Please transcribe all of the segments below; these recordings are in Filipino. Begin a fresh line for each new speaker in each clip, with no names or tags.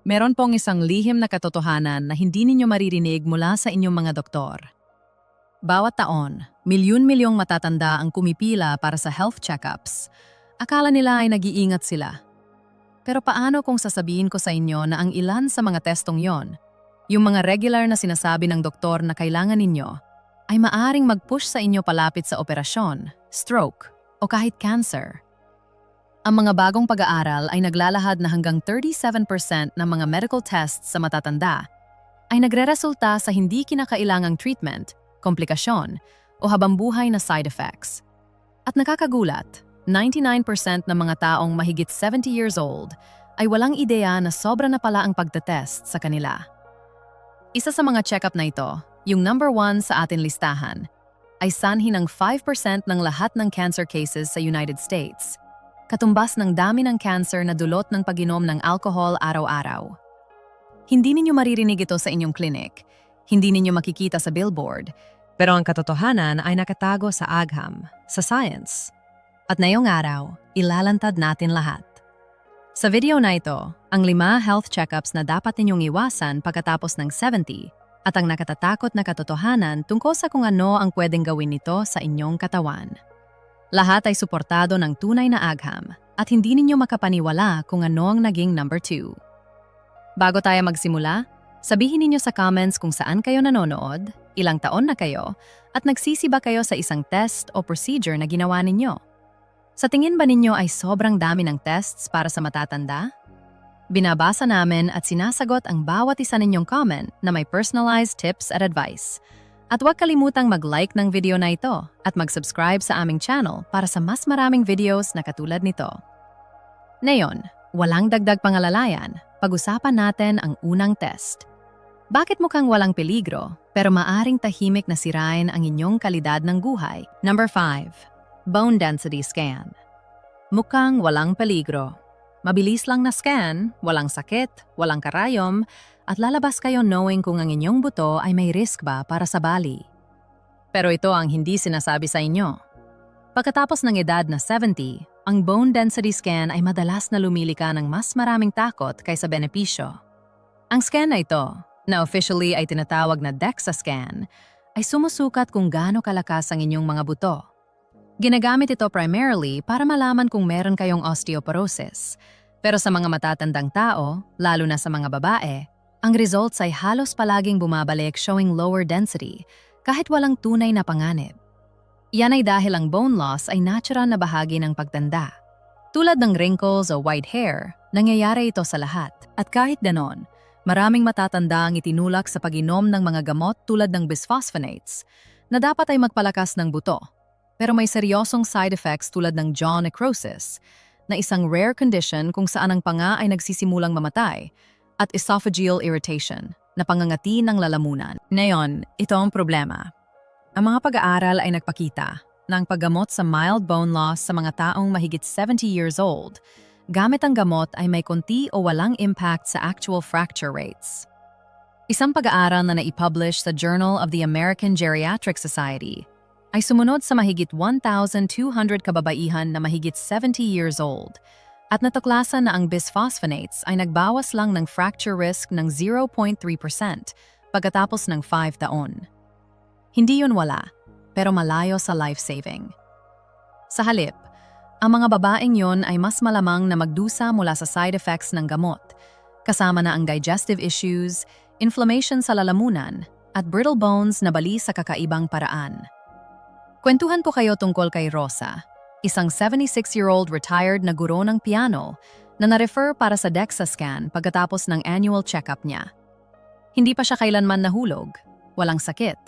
Meron pong isang lihim na katotohanan na hindi ninyo maririnig mula sa inyong mga doktor. Bawat taon, milyon-milyong matatanda ang kumipila para sa health checkups. Akala nila ay nag-iingat sila. Pero paano kung sasabihin ko sa inyo na ang ilan sa mga testong yon, yung mga regular na sinasabi ng doktor na kailangan ninyo, ay maaring mag-push sa inyo palapit sa operasyon, stroke, o kahit cancer? Ang mga bagong pag-aaral ay naglalahad na hanggang 37% ng mga medical tests sa matatanda ay nagreresulta sa hindi kinakailangang treatment, komplikasyon, o habambuhay na side effects. At nakakagulat, 99% ng mga taong mahigit 70 years old ay walang ideya na sobra na pala ang pagtetest sa kanila. Isa sa mga check-up na ito, yung number 1 sa atin listahan, ay sanhi ng 5% ng lahat ng cancer cases sa United States. Katumbas ng dami ng cancer na dulot ng pag-inom ng alcohol araw-araw. Hindi ninyo maririnig ito sa inyong clinic, hindi ninyo makikita sa billboard, pero ang katotohanan ay nakatago sa agham, sa science. At ngayong araw, ilalantad natin lahat. Sa video na ito, ang 5 health checkups na dapat ninyong iwasan pagkatapos ng 70 at ang nakatatakot na katotohanan tungkol sa kung ano ang pwedeng gawin nito sa inyong katawan. Lahat ay suportado ng tunay na agham at hindi ninyo makapaniwala kung ano ang naging number 2. Bago tayo magsimula, sabihin ninyo sa comments kung saan kayo nanonood, ilang taon na kayo, at nagsisi ba kayo sa isang test o procedure na ginawa ninyo. Sa tingin ba ninyo ay sobrang dami ng tests para sa matatanda? Binabasa namin at sinasagot ang bawat isa ninyong comment na may personalized tips at advice. At huwag kalimutang mag-like ng video na ito at mag-subscribe sa aming channel para sa mas maraming videos na katulad nito. Ngayon, walang dagdag pangalalayan, pag-usapan natin ang unang test. Bakit mukhang walang peligro pero maaring tahimik na sirain ang inyong kalidad ng buhay? Number 5. Bone Density Scan. Mukhang walang peligro. Mabilis lang na scan, walang sakit, walang karayom, at lalabas kayo knowing kung ang inyong buto ay may risk ba para sa bali. Pero ito ang hindi sinasabi sa inyo. Pagkatapos ng edad na 70, ang bone density scan ay madalas na lumili ka ng mas maraming takot kaysa benepisyo. Ang scan na ito, na officially ay tinatawag na DEXA scan, ay sumusukat kung gaano kalakas ang inyong mga buto. Ginagamit ito primarily para malaman kung meron kayong osteoporosis. Pero sa mga matatandang tao, lalo na sa mga babae, ang results ay halos palaging bumabalik showing lower density, kahit walang tunay na panganib. Yan ay dahil ang bone loss ay natural na bahagi ng pagtanda. Tulad ng wrinkles o white hair, nangyayari ito sa lahat. At kahit ganon, maraming matatanda ang itinulak sa pag-inom ng mga gamot tulad ng bisphosphonates, na dapat ay magpalakas ng buto. Pero may seryosong side effects tulad ng jaw necrosis, na isang rare condition kung saan ang panga ay nagsisimulang mamatay, at esophageal irritation, na pangangati ng lalamunan. Ngayon, ito ang problema. Ang mga pag-aaral ay nagpakita na ang paggamot sa mild bone loss sa mga taong mahigit 70 years old, gamit ang gamot ay may konti o walang impact sa actual fracture rates. Isang pag-aaral na naipublish sa Journal of the American Geriatric Society ay sumunod sa mahigit 1,200 kababaihan na mahigit 70 years old, at natuklasan na ang bisphosphonates ay nagbawas lang ng fracture risk ng 0.3% pagkatapos ng 5 taon. Hindi yun wala, pero malayo sa life-saving. Sa halip, ang mga babaeng yon ay mas malamang na magdusa mula sa side effects ng gamot, kasama na ang digestive issues, inflammation sa lalamunan, at brittle bones na bali sa kakaibang paraan. Kwentuhan ko kayo tungkol kay Rosa, isang 76-year-old retired na guro ng piano na na-refer para sa DEXA scan pagkatapos ng annual check-up niya. Hindi pa siya kailanman nahulog, walang sakit,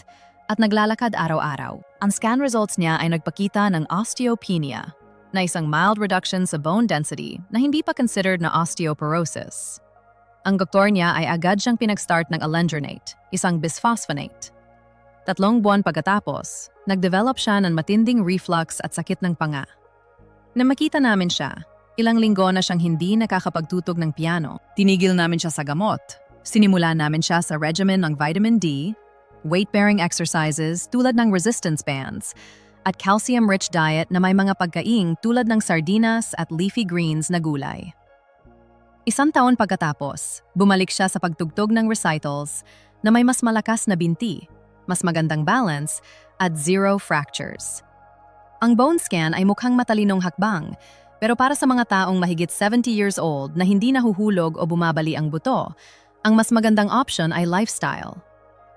at naglalakad araw-araw. Ang scan results niya ay nagpakita ng osteopenia, na isang mild reduction sa bone density na hindi pa considered na osteoporosis. Ang doktor niya ay agad siyang pinag-start ng alendronate, isang bisphosphonate. 3 buwan pagkatapos, nag-develop siya ng matinding reflux at sakit ng panga. Nang makita namin siya, ilang linggo na siyang hindi nakakapagtutog ng piano. Tinigil namin siya sa gamot. Sinimula namin siya sa regimen ng vitamin D, weight-bearing exercises tulad ng resistance bands, at calcium-rich diet na may mga pagkaing tulad ng sardinas at leafy greens na gulay. Isang taon pagkatapos, bumalik siya sa pagtugtog ng recitals na may mas malakas na binti, mas magandang balance, at zero fractures. Ang bone scan ay mukhang matalinong hakbang, pero para sa mga taong mahigit 70 years old na hindi nahuhulog o bumabali ang buto, ang mas magandang option ay lifestyle.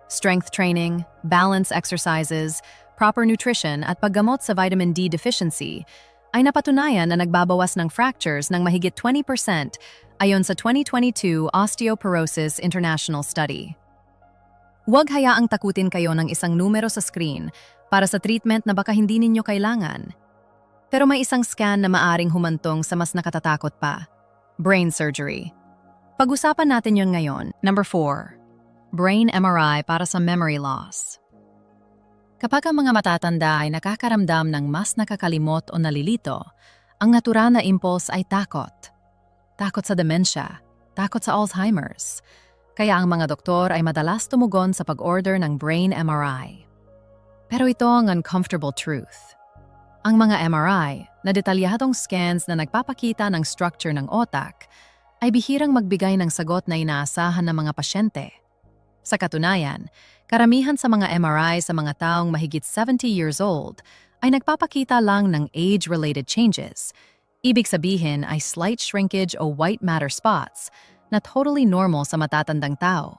Strength training, balance exercises, proper nutrition at paggamot sa vitamin D deficiency ay napatunayan na nagbabawas ng fractures ng mahigit 20% ayon sa 2022 Osteoporosis International Study. Huwag hayaang takutin kayo ng isang numero sa screen para sa treatment na baka hindi ninyo kailangan. Pero may isang scan na maaring humantong sa mas nakatatakot pa, brain surgery. Pag-usapan natin yon ngayon. Number 4. Brain MRI para sa memory loss. Kapag ang mga matatanda ay nakakaramdam ng mas nakakalimot o nalilito, ang natural na impulse ay takot. Takot sa dementia, takot sa Alzheimer's. Kaya ang mga doktor ay madalas tumugon sa pag-order ng brain MRI. Pero ito ang uncomfortable truth. Ang mga MRI na detalyadong scans na nagpapakita ng structure ng otak ay bihirang magbigay ng sagot na inaasahan ng mga pasyente. Sa katunayan, karamihan sa mga MRI sa mga taong mahigit 70 years old ay nagpapakita lang ng age-related changes. Ibig sabihin ay slight shrinkage o white matter spots na totally normal sa matatandang tao.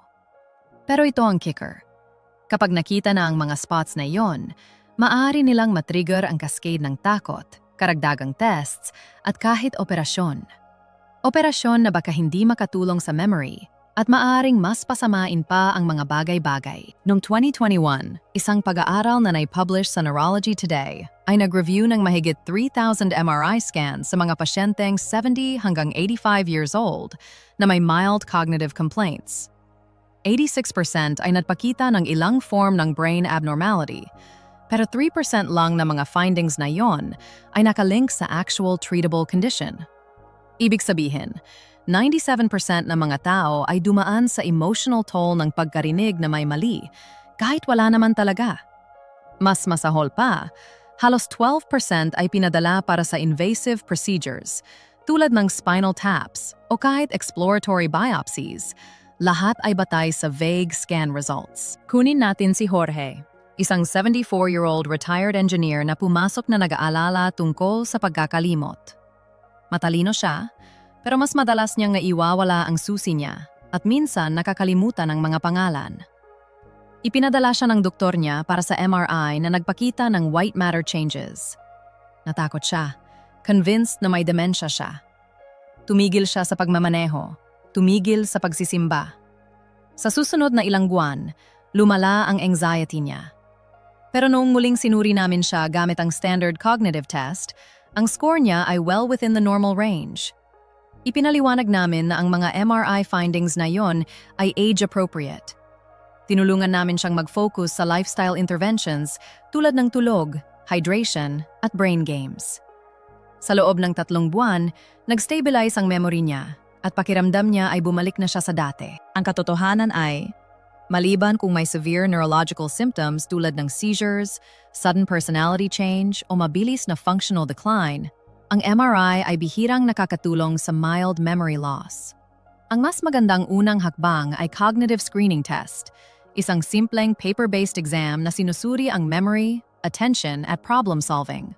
Pero ito ang kicker. Kapag nakita na ang mga spots na iyon, maaari nilang matrigger ang cascade ng takot, karagdagang tests, at kahit operasyon. Operasyon na baka hindi makatulong sa memory at maaaring mas pasamain pa ang mga bagay-bagay. Noong 2021, isang pag-aaral na nai-publish sa Neurology Today ay nag-review ng mahigit 3,000 MRI scans sa mga pasyenteng 70 hanggang 85 years old na may mild cognitive complaints. 86% ay nagpakita ng ilang form ng brain abnormality, pero 3% lang ng mga findings na yon ay nakalink sa actual treatable condition. Ibig sabihin, 97% ng mga tao ay dumaan sa emotional toll ng pagkarinig na may mali, kahit wala naman talaga. Mas masahol pa, halos 12% ay pinadala para sa invasive procedures, tulad ng spinal taps o kahit exploratory biopsies. Lahat ay batay sa vague scan results. Kunin natin si Jorge, isang 74-year-old retired engineer na pumasok na nag-aalala tungkol sa pagkakalimot. Matalino siya, pero mas madalas niyang naiwawala ang susi niya at minsan nakakalimutan ang mga pangalan. Ipinadala siya ng doktor niya para sa MRI na nagpakita ng white matter changes. Natakot siya, convinced na may dementia siya. Tumigil siya sa pagmamaneho, tumigil sa pagsisimba. Sa susunod na ilang buwan, lumala ang anxiety niya. Pero noong muling sinuri namin siya gamit ang standard cognitive test, ang score niya ay well within the normal range. Ipinaliwanag namin na ang mga MRI findings na yon ay age-appropriate. Tinulungan namin siyang mag-focus sa lifestyle interventions tulad ng tulog, hydration, at brain games. Sa loob ng 3 buwan, nag-stabilize ang memory niya at pakiramdam niya ay bumalik na siya sa dati. Ang katotohanan ay, maliban kung may severe neurological symptoms tulad ng seizures, sudden personality change o mabilis na functional decline, ang MRI ay bihirang nakakatulong sa mild memory loss. Ang mas magandang unang hakbang ay cognitive screening test, isang simpleng paper-based exam na sinusuri ang memory, attention at problem solving.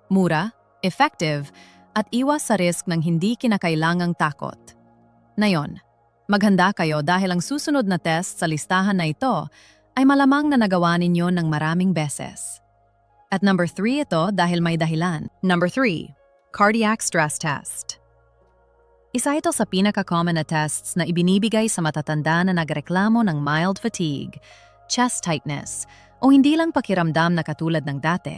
Mura, effective, at iwas sa risk ng hindi kinakailangang takot. Ngayon, maghanda kayo dahil ang susunod na test sa listahan na ito ay malamang na nagawa ninyo ng maraming beses. At number 3 ito dahil may dahilan. Number 3. Cardiac stress test. Isa ito sa pinaka-common na tests na ibinibigay sa matatanda na nagreklamo ng mild fatigue, chest tightness, o hindi lang pakiramdam na katulad ng dati.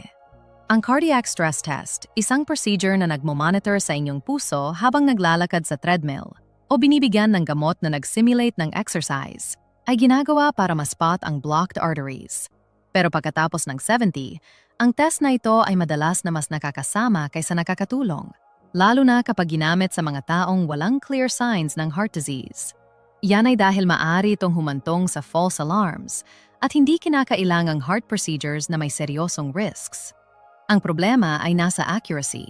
Ang cardiac stress test, isang procedure na nagmo-monitor sa inyong puso habang naglalakad sa treadmill o binibigyan ng gamot na nag-simulate ng exercise, ay ginagawa para ma-spot ang blocked arteries. Pero pagkatapos ng 70, ang test na ito ay madalas na mas nakakasama kaysa nakakatulong, lalo na kapag ginamit sa mga taong walang clear signs ng heart disease. Yan ay dahil maaari itong humantong sa false alarms at hindi kinakailangang heart procedures na may seryosong risks. Ang problema ay nasa accuracy.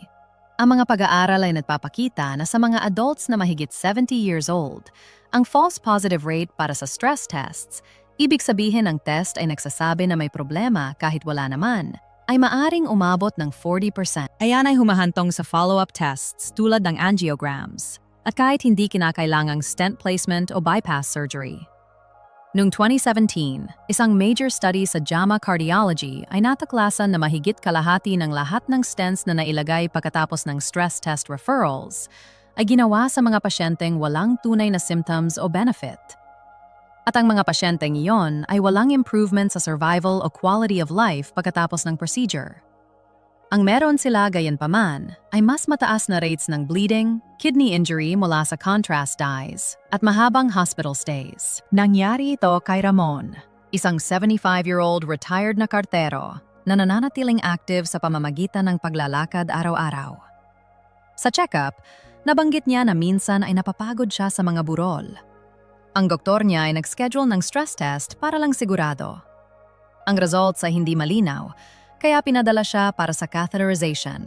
Ang mga pag-aaral ay nagpapakita na sa mga adults na mahigit 70 years old, ang false positive rate para sa stress tests, ibig sabihin ang test ay nagsasabi na may problema kahit wala naman, ay maaring umabot ng 40%. Ayan ay humahantong sa follow-up tests tulad ng angiograms, at kahit hindi kinakailangang stent placement o bypass surgery. Noong 2017, isang major study sa JAMA Cardiology ay natuklasan na mahigit kalahati ng lahat ng stents na nailagay pagkatapos ng stress test referrals ay ginawa sa mga pasyenteng walang tunay na symptoms o benefit. At ang mga pasyenteng iyon ay walang improvement sa survival o quality of life pagkatapos ng procedure. Ang meron sila gayunpaman ay mas mataas na rates ng bleeding, kidney injury mula sa contrast dyes, at mahabang hospital stays. Nangyari ito kay Ramon, isang 75-year-old retired na kartero na nananatiling active sa pamamagitan ng paglalakad araw-araw. Sa check-up, nabanggit niya na minsan ay napapagod siya sa mga burol. Ang doktor niya ay nag-schedule ng stress test para lang sigurado. Ang results ay hindi malinaw, kaya pinadala siya para sa catheterization,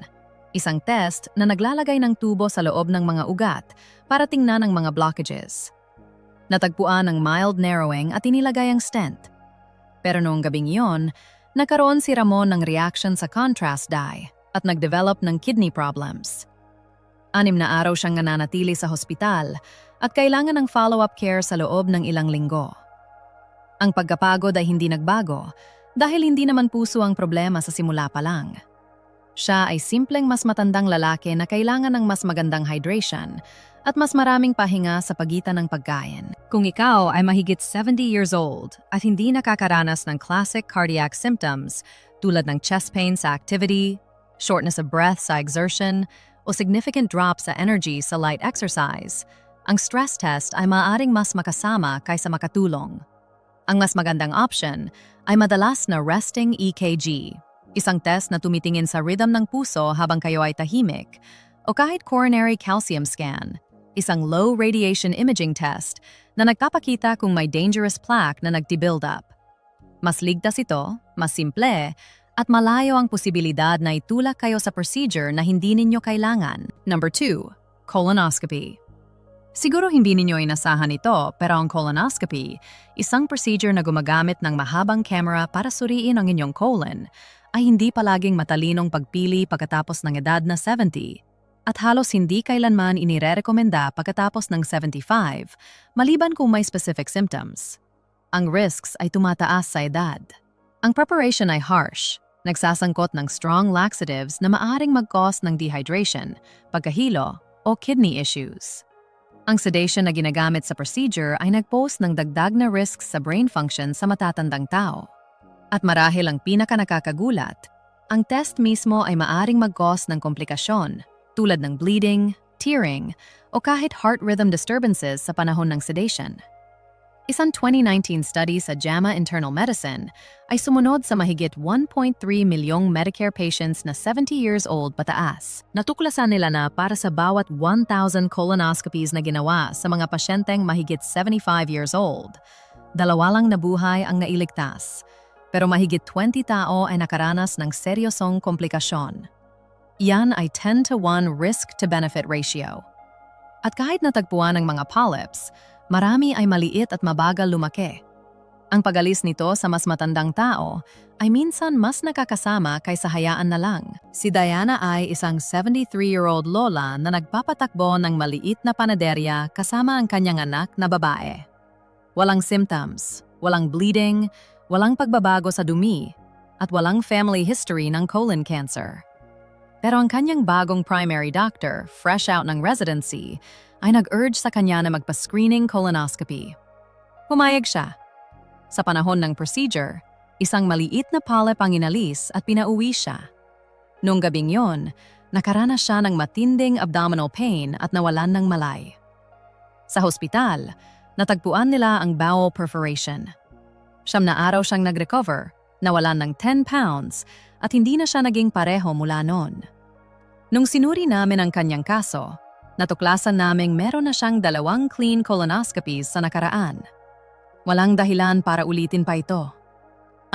isang test na naglalagay ng tubo sa loob ng mga ugat para tingnan ang mga blockages. Natagpuan ang mild narrowing at inilagay ang stent. Pero noong gabing iyon, nagkaroon si Ramon ng reaction sa contrast dye at nag-develop ng kidney problems. 6 na araw siyang nananatili sa hospital at kailangan ng follow-up care sa loob ng ilang linggo. Ang pagkapagod ay hindi nagbago dahil hindi naman puso ang problema sa simula pa lang. Siya ay simpleng mas matandang lalaki na kailangan ng mas magandang hydration at mas maraming pahinga sa pagitan ng pagkain. Kung ikaw ay mahigit 70 years old at hindi nakakaranas ng classic cardiac symptoms tulad ng chest pain sa activity, shortness of breath sa exertion, o significant drop sa energy sa light exercise, ang stress test ay maaaring mas makasama kaysa makatulong. Ang mas magandang option ay madalas na resting EKG, isang test na tumitingin sa rhythm ng puso habang kayo ay tahimik, o kahit coronary calcium scan, isang low radiation imaging test na nagpapakita kung may dangerous plaque na nagti-build up. Mas ligtas ito, mas simple, at malayo ang posibilidad na itulak kayo sa procedure na hindi ninyo kailangan. Number 2, colonoscopy. Siguro hindi ninyo inasahan ito, pero ang colonoscopy, isang procedure na gumagamit ng mahabang camera para suriin ang inyong colon, ay hindi palaging matalinong pagpili pagkatapos ng edad na 70, at halos hindi kailanman inirerekomenda pagkatapos ng 75, maliban kung may specific symptoms. Ang risks ay tumataas sa edad. Ang preparation ay harsh, nagsasangkot ng strong laxatives na maaring mag-cause ng dehydration, pagkahilo, o kidney issues. Ang sedation na ginagamit sa procedure ay nag-pose ng dagdag na risks sa brain function sa matatandang tao. At marahil ang pinaka-nakakagulat, ang test mismo ay maaring mag-cause ng komplikasyon tulad ng bleeding, tearing, o kahit heart rhythm disturbances sa panahon ng sedation. Isang 2019 study sa JAMA Internal Medicine ay sumunod sa mahigit 1.3 milyong Medicare patients na 70 years old pataas. Natuklasan nila na para sa bawat 1,000 colonoscopies na ginawa sa mga pasyenteng mahigit 75 years old, 2 lang na buhay ang nailigtas, pero mahigit 20 tao ay nakaranas ng seryosong komplikasyon. Iyan ay 10-to-1 risk-to-benefit ratio. At kahit natagpuan ng mga polyps, marami ay maliit at mabagal lumaki. Ang pag-alis nito sa mas matandang tao ay minsan mas nakakasama kaysa hayaan na lang. Si Diana ay isang 73-year-old lola na nagpapatakbo ng maliit na panaderya kasama ang kanyang anak na babae. Walang symptoms, walang bleeding, walang pagbabago sa dumi, at walang family history ng colon cancer. Pero ang kanyang bagong primary doctor, fresh out ng residency, ay nag-urge sa kanya na magpa-screening colonoscopy. Pumayag siya. Sa panahon ng procedure, isang maliit na polyp ang inalis at pinauwi siya. Noong gabing yon, nakaranas siya ng matinding abdominal pain at nawalan ng malay. Sa hospital, natagpuan nila ang bowel perforation. 9 na araw siyang nag-recover, nawalan ng 10 pounds at hindi na siya naging pareho mula noon. Nung sinuri namin ang kanyang kaso, natuklasan naming meron na siyang 2 clean colonoscopies sa nakaraan. Walang dahilan para ulitin pa ito.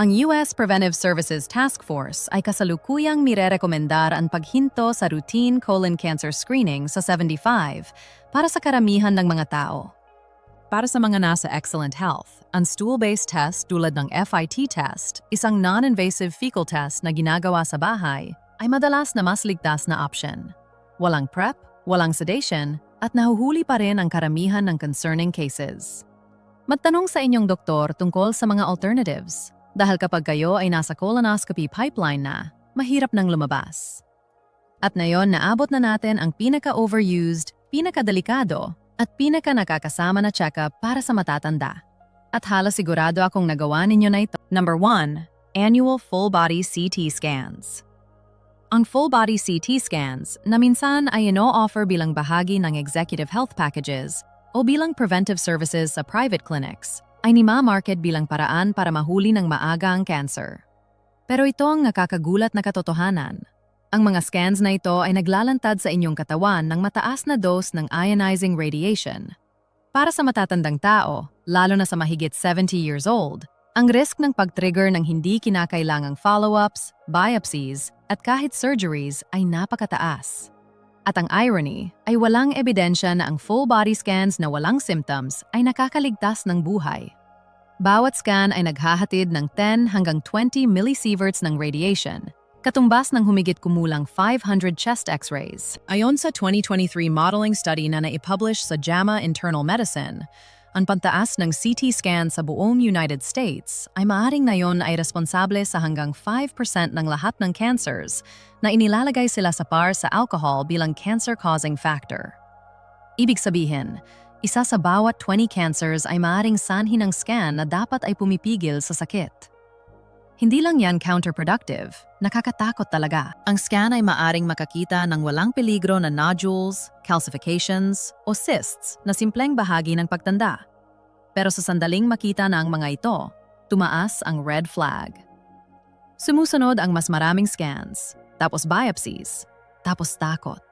Ang US Preventive Services Task Force ay kasalukuyang mirerekomendar ang paghinto sa routine colon cancer screening sa 75 para sa karamihan ng mga tao. Para sa mga nasa excellent health, ang stool-based test tulad ng FIT test, isang non-invasive fecal test na ginagawa sa bahay, ay madalas na mas ligtas na option. Walang prep, walang sedation, at nahuhuli pa rin ang karamihan ng concerning cases. Magtanong sa inyong doktor tungkol sa mga alternatives, dahil kapag kayo ay nasa colonoscopy pipeline na, mahirap nang lumabas. At ngayon naabot na natin ang pinaka-overused, pinaka-delikado, at pinaka-nakakasama na check-up para sa matatanda. At halos sigurado akong nagawa ninyo na ito. Number 1. Annual Full-Body CT Scans. Ang full-body CT scans na minsan ay ino-offer bilang bahagi ng executive health packages o bilang preventive services sa private clinics ay nima-market bilang paraan para mahuli ng maaga ang cancer. Pero ito ang nakakagulat na katotohanan. Ang mga scans na ito ay naglalantad sa inyong katawan ng mataas na dose ng ionizing radiation. Para sa matatandang tao, lalo na sa mahigit 70 years old, ang risk ng pag-trigger ng hindi kinakailangang follow-ups, biopsies, at kahit surgeries ay napakataas. At ang irony ay walang ebidensya na ang full-body scans na walang symptoms ay nakakaligtas ng buhay. Bawat scan ay naghahatid ng 10 hanggang 20 millisieverts ng radiation, katumbas ng humigit kumulang 500 chest x-rays. Ayon sa 2023 modeling study na naipublish sa JAMA Internal Medicine, ang pagtaas ng CT scan sa buong United States ay maaaring ngayon ay responsable sa hanggang 5% ng lahat ng cancers na inilalagay sila sa par sa alcohol bilang cancer-causing factor. Ibig sabihin, isa sa bawat 20 cancers ay maaaring sanhi ng scan na dapat ay pumipigil sa sakit. Hindi lang yan counterproductive, nakakatakot talaga. Ang scan ay maaring makakita ng walang peligro na nodules, calcifications, o cysts na simpleng bahagi ng pagtanda. Pero sa sandaling makita na ang mga ito, tumaas ang red flag. Sumusunod ang mas maraming scans, tapos biopsies, tapos takot.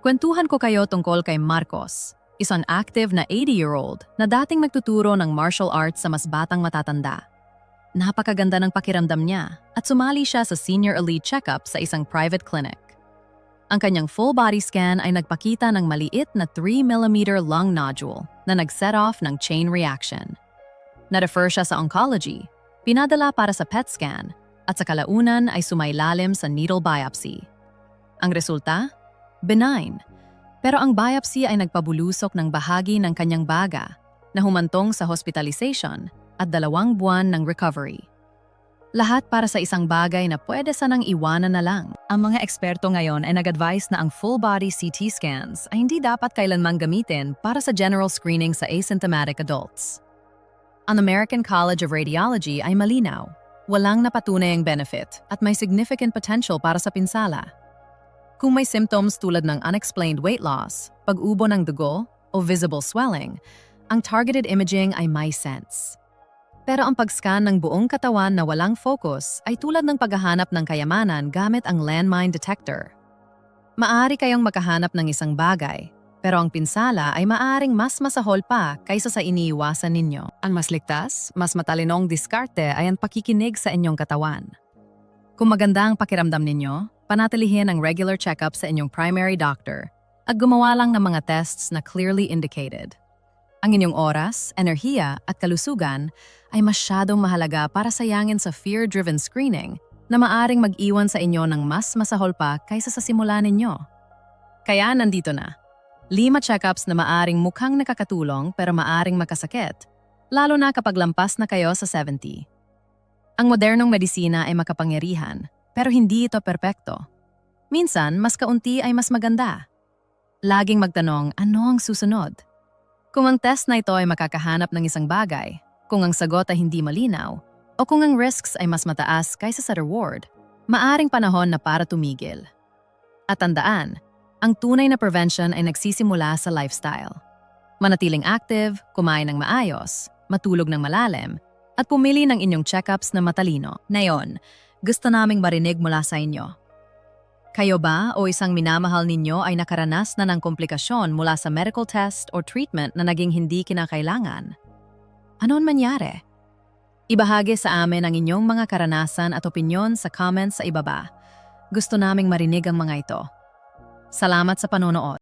Kwentuhan ko kayo tungkol kay Marcos, isang active na 80-year-old na dating nagtuturo ng martial arts sa mas batang matatanda. Napakaganda ng pakiramdam niya at sumali siya sa senior elite checkup sa isang private clinic. Ang kanyang full body scan ay nagpakita ng maliit na 3mm lung nodule na nag-set off ng chain reaction. Na-refer siya sa oncology, pinadala para sa PET scan, at sa kalaunan ay sumailalim sa needle biopsy. Ang resulta? Benign. Pero ang biopsy ay nagpabulusok ng bahagi ng kanyang baga na humantong sa hospitalization at 2 buwan ng recovery. Lahat para sa isang bagay na pwede sanang iwanan na lang. Ang mga eksperto ngayon ay nag-advise na ang full-body CT scans ay hindi dapat kailanman gamitin para sa general screening sa asymptomatic adults. Ang American College of Radiology ay malinaw, walang napatunayang benefit at may significant potential para sa pinsala. Kung may symptoms tulad ng unexplained weight loss, pag-ubo ng dugo, o visible swelling, ang targeted imaging ay may sense. Pero ang pag-scan ng buong katawan na walang focus ay tulad ng paghahanap ng kayamanan gamit ang landmine detector. Maaari kayong makahanap ng isang bagay, pero ang pinsala ay maaaring mas masahol pa kaysa sa iniiwasan ninyo. Ang mas ligtas, mas matalinong diskarte ay ang pakikinig sa inyong katawan. Kung maganda ang pakiramdam ninyo, panatilihin ang regular check-up sa inyong primary doctor at gumawa lang ng mga tests na clearly indicated. Ang inyong oras, enerhiya at kalusugan ay masyadong mahalaga para sayangin sa fear-driven screening na maaring mag-iwan sa inyo ng mas masahol pa kaysa sa simula ninyo. Kaya nandito na. 5 check-ups na maaring mukhang nakakatulong pero maaring makasakit, lalo na kapag lampas na kayo sa 70. Ang modernong medisina ay makapangyarihan, pero hindi ito perpekto. Minsan, mas kaunti ay mas maganda. Laging magtanong, ano ang susunod? Kung ang test na ito ay makakahanap ng isang bagay, kung ang sagot ay hindi malinaw, o kung ang risks ay mas mataas kaysa sa reward, maaring panahon na para tumigil. At tandaan, ang tunay na prevention ay nagsisimula sa lifestyle. Manatiling active, kumain ng maayos, matulog ng malalim, at pumili ng inyong checkups na matalino. Ngayon, gusto naming marinig mula sa inyo. Kayo ba o isang minamahal ninyo ay nakaranas na ng komplikasyon mula sa medical test o treatment na naging hindi kinakailangan? Ano ang mangyari? Ibahagi sa amin ang inyong mga karanasan at opinyon sa comments sa ibaba. Gusto naming marinig ang mga ito. Salamat sa panonood.